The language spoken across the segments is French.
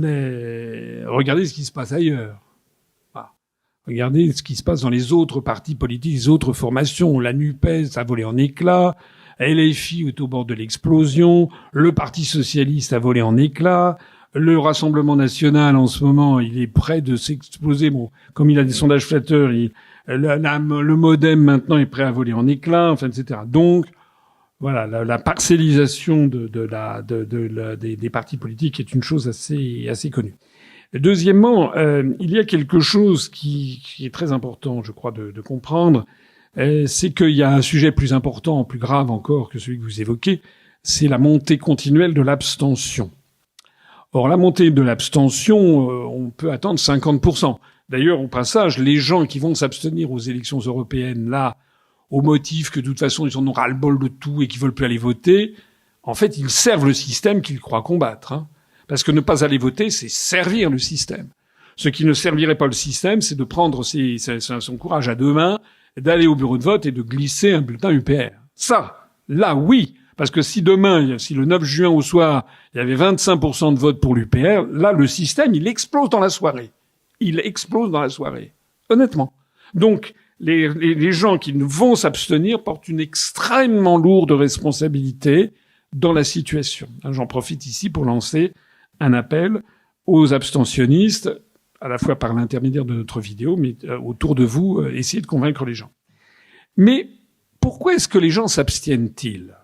regardez ce qui se passe ailleurs. Voilà. Regardez ce qui se passe dans les autres partis politiques, les autres formations. La NUPES a volé en éclats. LFI est au bord de l'explosion. Le Parti socialiste a volé en éclats. Le Rassemblement national, en ce moment, il est prêt de s'exploser. Bon, comme il a des sondages flatteurs, le MoDem, maintenant, est prêt à voler en éclats, enfin, etc. Donc, voilà, la parcellisation des partis politiques est une chose assez connue. Deuxièmement, il y a quelque chose qui est très important, je crois, de comprendre. C'est qu'il y a un sujet plus important, plus grave encore que celui que vous évoquez, c'est la montée continuelle de l'abstention. Or, la montée de l'abstention, on peut attendre 50%. D'ailleurs, au passage, les gens qui vont s'abstenir aux élections européennes, là, au motif que de toute façon, ils en ont ras-le-bol de tout et qu'ils veulent plus aller voter, en fait, ils servent le système qu'ils croient combattre. Hein. Parce que ne pas aller voter, c'est servir le système. Ce qui ne servirait pas le système, c'est de prendre son courage à deux mains, d'aller au bureau de vote et de glisser un bulletin UPR. Ça, là, oui. Parce que si demain, si le 9 juin au soir, il y avait 25% de vote pour l'UPR, là, le système, il explose dans la soirée. Il explose dans la soirée. Honnêtement. Donc, les gens qui vont s'abstenir portent une extrêmement lourde responsabilité dans la situation. J'en profite ici pour lancer un appel aux abstentionnistes, à la fois par l'intermédiaire de notre vidéo, mais autour de vous, essayez de convaincre les gens. Mais pourquoi est-ce que les gens s'abstiennent-ils ?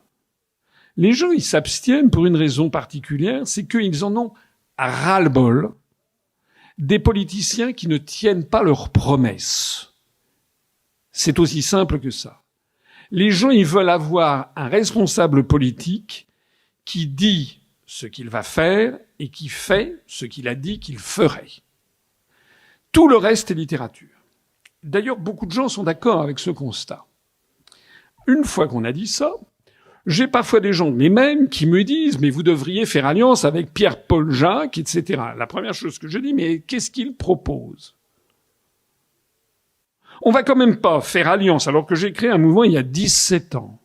Les gens, ils s'abstiennent pour une raison particulière, c'est qu'ils en ont ras-le-bol des politiciens qui ne tiennent pas leurs promesses. C'est aussi simple que ça. Les gens, ils veulent avoir un responsable politique qui dit ce qu'il va faire et qui fait ce qu'il a dit qu'il ferait. Tout le reste est littérature. D'ailleurs, beaucoup de gens sont d'accord avec ce constat. Une fois qu'on a dit ça, j'ai parfois des gens, les mêmes, qui me disent « mais vous devriez faire alliance avec Pierre-Paul Jacques, etc. » La première chose que je dis « mais qu'est-ce qu'il propose ?» On va quand même pas faire alliance, alors que j'ai créé un mouvement il y a 17 ans,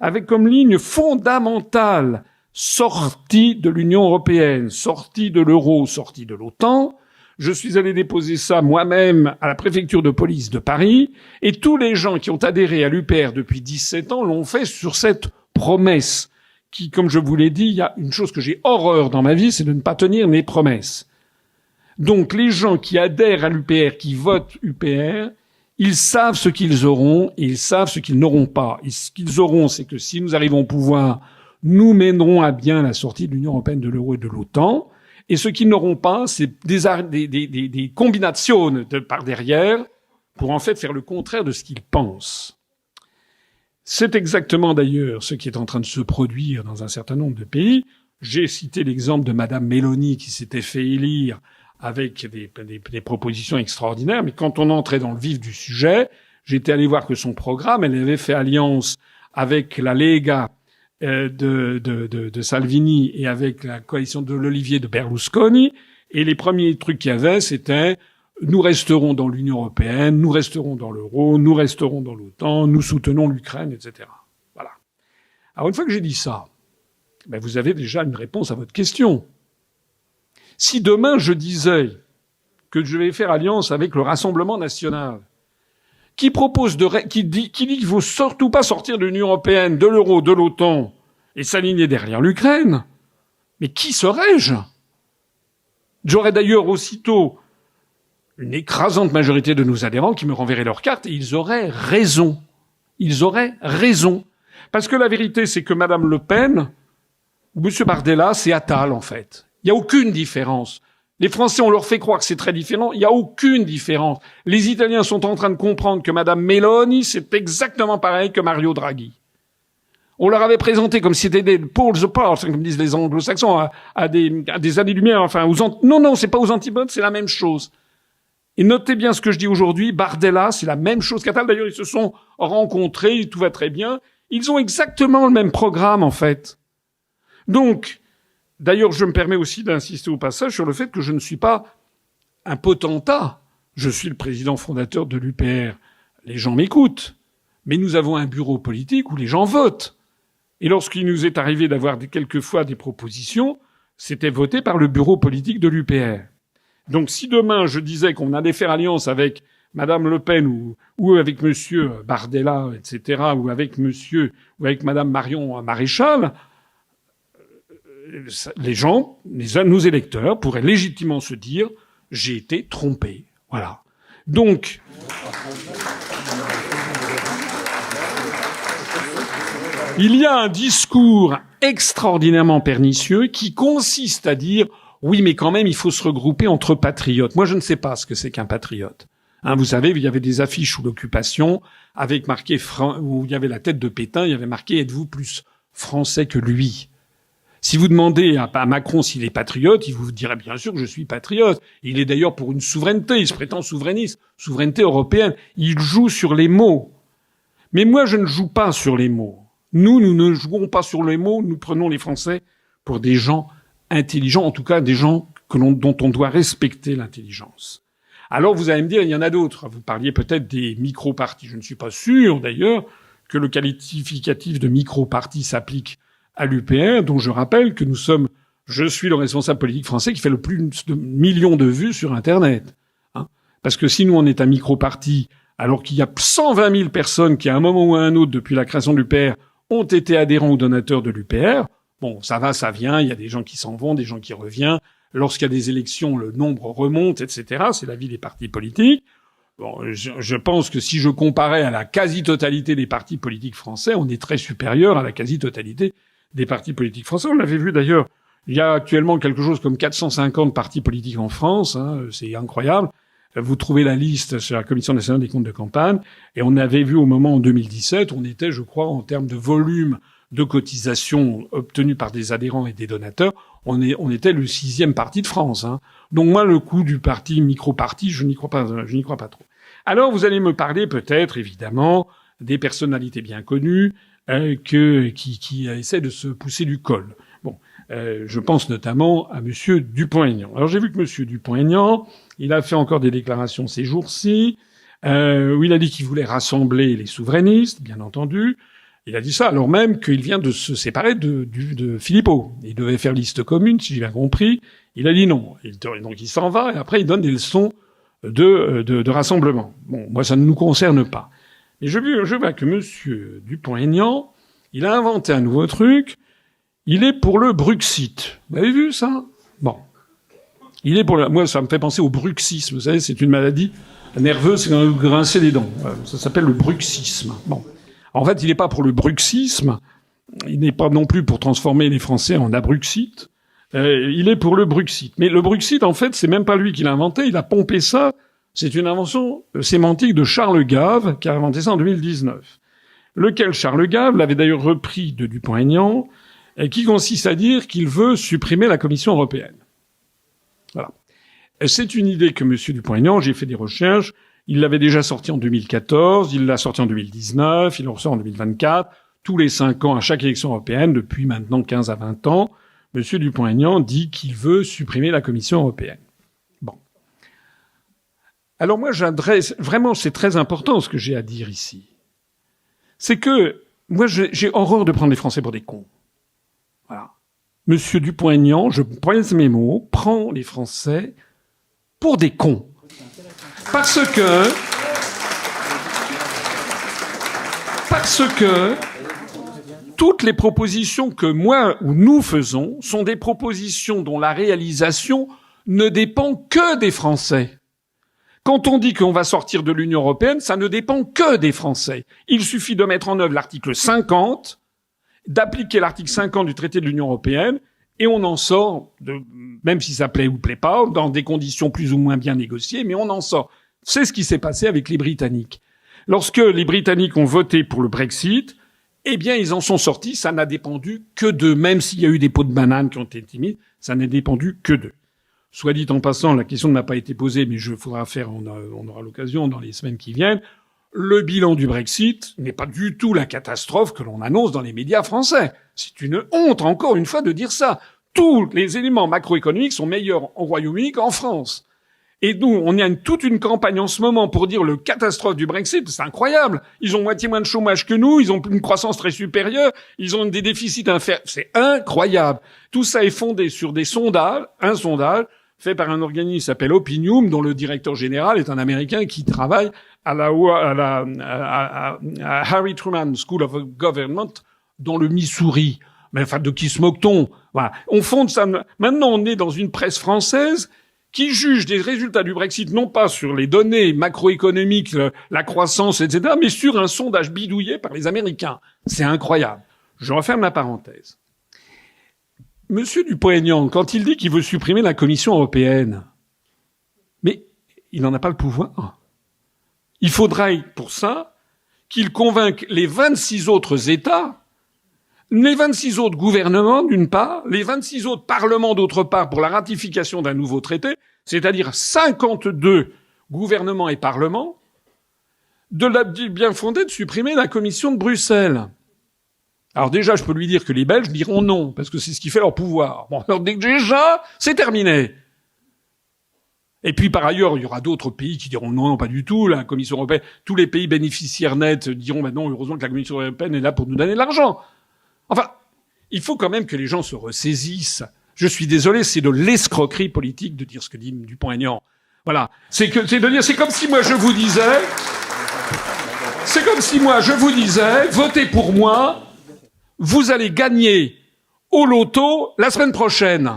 avec comme ligne fondamentale sortie de l'Union européenne, sortie de l'euro, sortie de l'OTAN. Je suis allé déposer ça moi-même à la préfecture de police de Paris, et tous les gens qui ont adhéré à l'UPR depuis 17 ans l'ont fait sur cette promesse qui, comme je vous l'ai dit, il y a une chose que j'ai horreur dans ma vie, c'est de ne pas tenir mes promesses. Donc les gens qui adhèrent à l'UPR, qui votent UPR, ils savent ce qu'ils auront et ils savent ce qu'ils n'auront pas. Et ce qu'ils auront, c'est que si nous arrivons au pouvoir, nous mènerons à bien la sortie de l'Union européenne, de l'euro et de l'OTAN. Et ce qu'ils n'auront pas, c'est des combinations par derrière pour en fait faire le contraire de ce qu'ils pensent. C'est exactement d'ailleurs ce qui est en train de se produire dans un certain nombre de pays. J'ai cité l'exemple de Madame Meloni qui s'était fait élire avec des propositions extraordinaires, mais quand on entrait dans le vif du sujet, j'étais allé voir que son programme, elle avait fait alliance avec la Lega de Salvini et avec la coalition de l'Olivier de Berlusconi, et les premiers trucs qu'il y avait, c'était nous resterons dans l'Union européenne, nous resterons dans l'euro, nous resterons dans l'OTAN, nous soutenons l'Ukraine, etc. Voilà. Alors une fois que j'ai dit ça, ben vous avez déjà une réponse à votre question. Si demain je disais que je vais faire alliance avec le Rassemblement national, qui dit qu'il faut surtout pas sortir de l'Union européenne, de l'euro, de l'OTAN, et s'aligner derrière l'Ukraine, mais qui serais-je ? J'aurais d'ailleurs aussitôt une écrasante majorité de nos adhérents qui me renverraient leurs cartes, et ils auraient raison. Ils auraient raison. Parce que la vérité, c'est que Madame Le Pen, ou M. Bardella, c'est Attal, en fait. Il n'y a aucune différence. Les Français, on leur fait croire que c'est très différent. Il n'y a aucune différence. Les Italiens sont en train de comprendre que Madame Meloni, c'est exactement pareil que Mario Draghi. On leur avait présenté comme si c'était des poles apart, comme disent les anglo-saxons, à des années-lumière, enfin, non, c'est pas aux antipodes, c'est la même chose. Et notez bien ce que je dis aujourd'hui, Bardella, c'est la même chose qu'Attal. D'ailleurs, ils se sont rencontrés, tout va très bien. Ils ont exactement le même programme, en fait. Donc, d'ailleurs, je me permets aussi d'insister au passage sur le fait que je ne suis pas un potentat. Je suis le président fondateur de l'UPR. Les gens m'écoutent. Mais nous avons un bureau politique où les gens votent. Et lorsqu'il nous est arrivé d'avoir quelquefois des propositions, c'était voté par le bureau politique de l'UPR. Donc si demain je disais qu'on allait faire alliance avec Madame Le Pen ou avec Monsieur Bardella, etc., ou avec Madame Marion Maréchal, les gens, nos électeurs pourraient légitimement se dire « j'ai été trompé ». Voilà. Donc, il y a un discours extraordinairement pernicieux qui consiste à dire « oui, mais quand même, il faut se regrouper entre patriotes ». Moi, je ne sais pas ce que c'est qu'un patriote. Hein, vous savez, il y avait des affiches sous l'occupation avec marqué où il y avait la tête de Pétain, il y avait marqué « êtes-vous plus français que lui ?» Si vous demandez à Macron s'il est patriote, il vous dirait bien sûr que je suis patriote. Il est d'ailleurs pour une souveraineté, il se prétend souverainiste, souveraineté européenne. Il joue sur les mots. Mais moi, je ne joue pas sur les mots. Nous ne jouons pas sur les mots, nous prenons les Français pour des gens intelligents, en tout cas des gens dont on doit respecter l'intelligence. Alors vous allez me dire, il y en a d'autres. Vous parliez peut-être des micro-partis. Je ne suis pas sûr, d'ailleurs, que le qualificatif de micro-parti s'applique à l'UPR, dont je rappelle que je suis le responsable politique français qui fait le plus de millions de vues sur Internet. Hein, parce que si nous, on est un micro-parti, alors qu'il y a 120 000 personnes qui, à un moment ou à un autre, depuis la création de l'UPR, ont été adhérents ou donateurs de l'UPR, bon, ça va, ça vient, il y a des gens qui s'en vont, des gens qui reviennent. Lorsqu'il y a des élections, le nombre remonte, etc. C'est la vie des partis politiques. Bon, je pense que si je comparais à la quasi-totalité des partis politiques français, on est très supérieur à la quasi-totalité des partis politiques français. On l'avait vu d'ailleurs, il y a actuellement quelque chose comme 450 partis politiques en France, hein, c'est incroyable. Vous trouvez la liste sur la Commission nationale des comptes de campagne, et on avait vu au moment en 2017, on était, je crois, en termes de volume de cotisations obtenues par des adhérents et des donateurs, on était le 6e parti de France. Hein. Donc moi, le coup du parti micro-parti, je n'y crois pas trop. Alors vous allez me parler peut-être, évidemment, des personnalités bien connues, qui essaie de se pousser du col. Bon, je pense notamment à Monsieur Dupont-Aignan. Alors j'ai vu que Monsieur Dupont-Aignan, il a fait encore des déclarations ces jours-ci, où il a dit qu'il voulait rassembler les souverainistes, bien entendu. Il a dit ça alors même qu'il vient de se séparer de Philippot. Il devait faire liste commune, si j'ai bien compris. Il a dit non. Donc il s'en va et après il donne des leçons de rassemblement. Bon, moi ça ne nous concerne pas. Et je vois que Monsieur Dupont-Aignan, il a inventé un nouveau truc. Il est pour le Bruxit. Vous avez vu ça? Bon. Il est moi, ça me fait penser au bruxisme. Vous savez, c'est une maladie nerveuse, c'est quand vous grincez les dents. Ça s'appelle le bruxisme. Bon. En fait, il n'est pas pour le bruxisme. Il n'est pas non plus pour transformer les Français en abruxit. Il est pour le Bruxit. Mais le Bruxit, en fait, c'est même pas lui qui l'a inventé. Il a pompé ça. C'est une invention sémantique de Charles Gave, qui a inventé ça en 2019. Lequel Charles Gave l'avait d'ailleurs repris de Dupont-Aignan, et qui consiste à dire qu'il veut supprimer la Commission européenne. Voilà. C'est une idée que M. Dupont-Aignan, j'ai fait des recherches, il l'avait déjà sorti en 2014, il l'a sorti en 2019, il le ressort en 2024. Tous les 5 ans, à chaque élection européenne, depuis maintenant 15 à 20 ans, M. Dupont-Aignan dit qu'il veut supprimer la Commission européenne. Bon. Alors moi, vraiment, c'est très important ce que j'ai à dire ici. C'est que, moi, j'ai horreur de prendre les Français pour des cons. Voilà. Monsieur Dupont-Aignan, je pèse mes mots, prend les Français pour des cons. Parce que toutes les propositions que moi ou nous faisons sont des propositions dont la réalisation ne dépend que des Français. Quand on dit qu'on va sortir de l'Union européenne, ça ne dépend que des Français. Il suffit de mettre en œuvre l'article 50, d'appliquer l'article 50 du traité de l'Union européenne, et on en sort, même si ça plaît ou plaît pas, dans des conditions plus ou moins bien négociées, mais on en sort. C'est ce qui s'est passé avec les Britanniques. Lorsque les Britanniques ont voté pour le Brexit, eh bien, ils en sont sortis, ça n'a dépendu que d'eux. Même s'il y a eu des pots de bananes qui ont été mis, ça n'a dépendu que d'eux. Soit dit en passant, la question ne m'a pas été posée, mais on aura l'occasion dans les semaines qui viennent. Le bilan du Brexit n'est pas du tout la catastrophe que l'on annonce dans les médias français. C'est une honte, encore une fois, de dire ça. Tous les éléments macroéconomiques sont meilleurs au Royaume-Uni qu'en France. Et nous, on a toute une campagne en ce moment pour dire le catastrophe du Brexit. C'est incroyable. Ils ont moitié moins de chômage que nous. Ils ont une croissance très supérieure. Ils ont des déficits inférieurs. C'est incroyable. Tout ça est fondé sur des sondages, un sondage fait par un organisme qui s'appelle Opinium, dont le directeur général est un Américain qui travaille à Harry Truman School of Government dans le Missouri. Mais enfin, de qui se moque-t-on? Voilà. On fonde ça. Maintenant, on est dans une presse française qui juge des résultats du Brexit non pas sur les données macroéconomiques, la croissance, etc., mais sur un sondage bidouillé par les Américains. C'est incroyable. Je referme la parenthèse. Monsieur Dupont-Aignan, quand il dit qu'il veut supprimer la Commission européenne, mais il n'en a pas le pouvoir. Il faudrait, pour ça, qu'il convainque les 26 autres États, les 26 autres gouvernements, d'une part, les 26 autres parlements, d'autre part, pour la ratification d'un nouveau traité, c'est-à-dire 52 gouvernements et parlements, du bien fondé de supprimer la Commission de Bruxelles. Alors déjà, je peux lui dire que les Belges diront non, parce que c'est ce qui fait leur pouvoir. Bon, alors déjà, c'est terminé. Et puis par ailleurs, il y aura d'autres pays qui diront non, pas du tout, la Commission européenne, tous les pays bénéficiaires nets diront non, heureusement que la Commission européenne est là pour nous donner de l'argent. Enfin, il faut quand même que les gens se ressaisissent. Je suis désolé, c'est de l'escroquerie politique de dire ce que dit Dupont-Aignan. Voilà. C'est comme si moi je vous disais, votez pour moi, vous allez gagner au loto la semaine prochaine.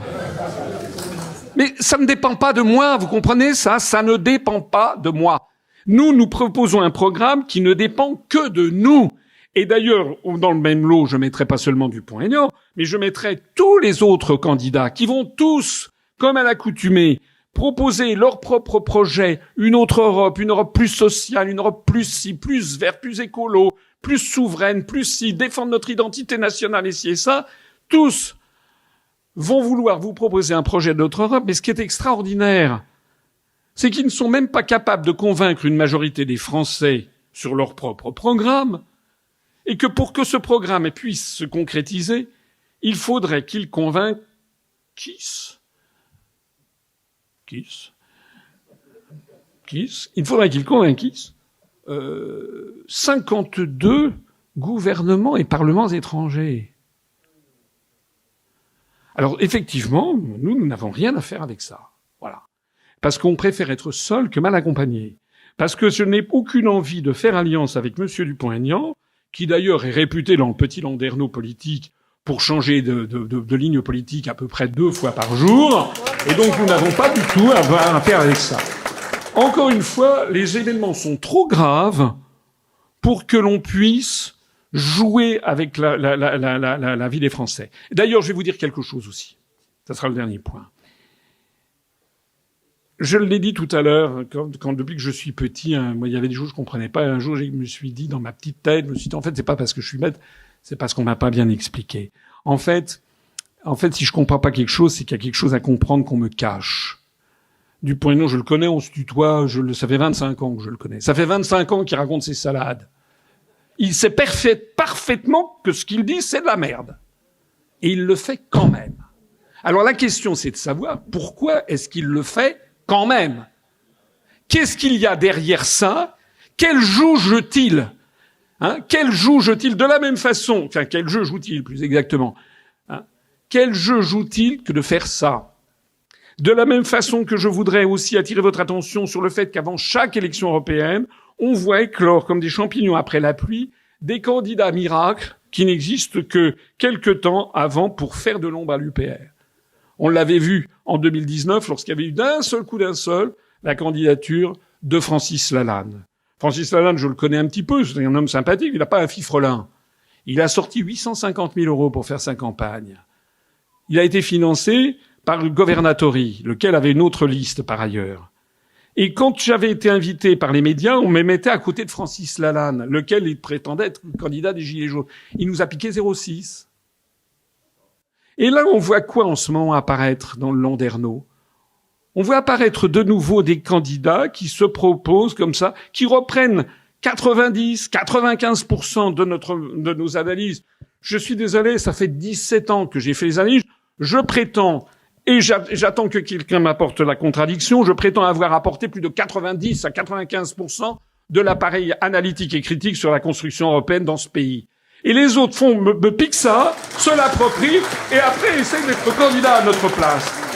Mais ça ne dépend pas de moi, vous comprenez ça? Ça ne dépend pas de moi. Nous proposons un programme qui ne dépend que de nous. Et d'ailleurs, dans le même lot, je mettrai pas seulement Dupont-Aignan, mais je mettrai tous les autres candidats qui vont tous, comme à l'accoutumée, proposer leur propre projet, une autre Europe, une Europe plus sociale, une Europe plus verte, plus écolo, plus souveraine, défendre notre identité nationale et ci et ça. Tous vont vouloir vous proposer un projet de notre Europe, mais ce qui est extraordinaire, c'est qu'ils ne sont même pas capables de convaincre une majorité des Français sur leur propre programme, et que pour que ce programme puisse se concrétiser, il faudrait qu'ils convainquent il faudrait qu'ils convainquent 52 gouvernements et parlements étrangers. Alors effectivement, nous n'avons rien à faire avec ça. Voilà. Parce qu'on préfère être seul que mal accompagné. Parce que je n'ai aucune envie de faire alliance avec M. Dupont-Aignan, qui d'ailleurs est réputé dans le petit landerneau politique pour changer de ligne politique à peu près 2 fois par jour. Et donc nous n'avons pas du tout à faire avec ça. Encore une fois, les événements sont trop graves pour que l'on puisse jouer avec la vie des Français. D'ailleurs, je vais vous dire quelque chose aussi. Ça sera le dernier point. Je l'ai dit tout à l'heure, depuis que je suis petit, moi, il y avait des jours où je comprenais pas. Un jour, je me suis dit, dans ma petite tête, je me suis dit, en fait, c'est pas parce que je suis bête, c'est parce qu'on m'a pas bien expliqué. En fait, si je comprends pas quelque chose, c'est qu'il y a quelque chose à comprendre qu'on me cache. Dupont-Aignan, je le connais, on se tutoie, ça fait 25 ans que je le connais. Ça fait 25 ans qu'il raconte ses salades. Il sait parfaitement que ce qu'il dit, c'est de la merde. Et il le fait quand même. Alors la question, c'est de savoir pourquoi est-ce qu'il le fait quand même. Qu'est-ce qu'il y a derrière ça? Quel jeu joue-t-il? Quel jeu joue-t-il de la même façon? Enfin, quel jeu joue-t-il, plus exactement? Quel jeu joue-t-il que de faire ça? De la même façon que je voudrais aussi attirer votre attention sur le fait qu'avant chaque élection européenne, on voit éclore comme des champignons après la pluie des candidats miracles qui n'existent que quelque temps avant pour faire de l'ombre à l'UPR. On l'avait vu en 2019 lorsqu'il y avait eu d'un seul la candidature de Francis Lalanne. Francis Lalanne, je le connais un petit peu, c'est un homme sympathique, il n'a pas un fifrelin. Il a sorti 850 000 € pour faire sa campagne. Il a été financé par le Governatori, lequel avait une autre liste par ailleurs. Et quand j'avais été invité par les médias, on me mettait à côté de Francis Lalanne, lequel il prétendait être le candidat des Gilets jaunes. Il nous a piqué 0,6. Et là, on voit quoi en ce moment apparaître dans le landerneau? On voit apparaître de nouveau des candidats qui se proposent comme ça, qui reprennent 95% de nos analyses. Je suis désolé, ça fait 17 ans que j'ai fait les analyses. Je prétends Et j'attends que quelqu'un m'apporte la contradiction. Je prétends avoir apporté plus de 90 à 95% de l'appareil analytique et critique sur la construction européenne dans ce pays. Et les autres me piquent ça, se l'approprient, et après essayent d'être candidats à notre place.